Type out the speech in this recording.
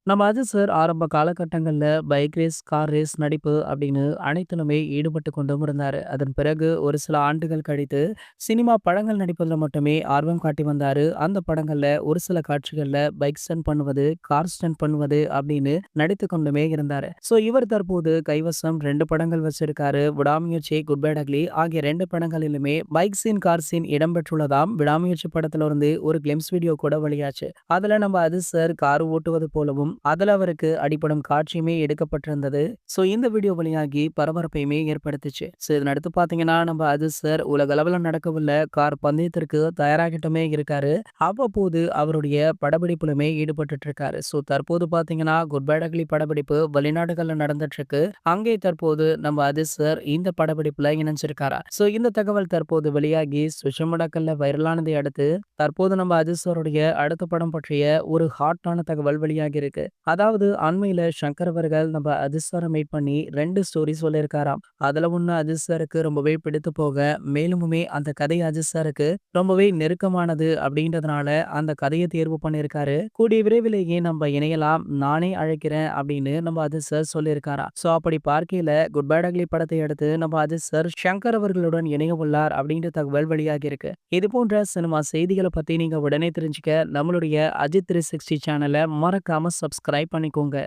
நம்ம அஜித் சார் ஆரம்ப காலகட்டங்கள்ல பைக் ரேஸ், கார் ரேஸ், நடிப்பு அப்படின்னு அனைத்திலுமே ஈடுபட்டு கொண்டும் இருந்தாரு. அதன் பிறகு ஒரு சில ஆண்டுகள் கழித்து, சினிமா படங்கள் நடிப்பதில மட்டுமே ஆர்வம் காட்டி வந்தாரு. அந்த படங்கள்ல ஒரு சில காட்சிகள்ல பைக் ஸ்டண்ட் பண்ணுவது, கார் ஸ்டண்ட் பண்ணுவது அப்படின்னு நடித்துக் கொண்டுமே இருந்தாரு. இவர் தற்போது கைவசம் 2 படங்கள் வச்சிருக்காரு. விடாமுயற்சி, குட் பேட் அக்லி ஆகிய 2 படங்களிலுமே பைக் சீன், கார் சீன் இடம்பெற்றுள்ளதாம். விடாமுயற்சி படத்துல இருந்து ஒரு கிளிம்ஸ் வீடியோ கூட வெளியாச்சு. அதுல நம்ம அஜித் சார் கார் ஓட்டுவது போலவும் அதுல அவருக்கு அடிபடும் காட்சியுமே எடுக்கப்பட்டிருந்தது. இந்த வீடியோ வெளியாகி பரபரப்பையுமே ஏற்படுத்துச்சு. இதனை அடுத்து பாத்தீங்கன்னா நம்ம அஜித் சார் உலக அளவுல நடக்கவுள்ள கார் பந்தயத்திற்கு தயாராகிட்டுமே இருக்காரு. அவ்வப்போது அவருடைய படப்பிடிப்புலுமே ஈடுபட்டுட்டு இருக்காரு. தற்போது பாத்தீங்கன்னா குட் பேட் அக்லி படப்பிடிப்பு வெளிநாடுகள்ல நடந்துட்டு இருக்கு. அங்கே தற்போது நம்ம அஜித் சார் இந்த படப்பிடிப்புல இணைஞ்சிருக்காரா. இந்த தகவல் தற்போது வெளியாகி சோஷியல் மீடியாக்கள்ல வைரலானதை அடுத்து தற்போது நம்ம அஜித் சாருடைய அடுத்த படம் பற்றிய ஒரு ஹாட்டான தகவல் வெளியாகி இருக்கு. அதாவது அண்மையில சங்கர் அவர்கள் நம்ம அஜித் சாரை மீட் பண்ணி 2 ஸ்டோரி சொல்லியிருக்காராம். அதுல ஒண்ணு அஜித் சாருக்கு ரொம்பவே பிடித்து போக, மேலுமே அந்த கதை அஜித் சாருக்கு ரொம்பவே நெருக்கமானது அப்படின்றதுனால அந்த கதையை தேர்வு பண்ணியிருக்காரு. கூடிய விரைவிலேயே நம்ம இணையலாம், நானே அழைக்கிறேன் அப்படின்னு நம்ம அஜித் சார் சொல்லியிருக்காராம். அப்படி பார்க்கையில குட் பேட் அக்லி படத்தை அடுத்து நம்ம அஜித் சார் சங்கர் அவர்களுடன் இணைய உள்ளார் அப்படின்ற தகவல் வெளியாகி இருக்கு. இது போன்ற சினிமா செய்திகளை பத்தி நீங்க உடனே தெரிஞ்சுக்க நம்மளுடைய அஜித் 360 சேனலை மறக்காம சப்ஸ்கிரைப் பண்ணிக்கோங்க.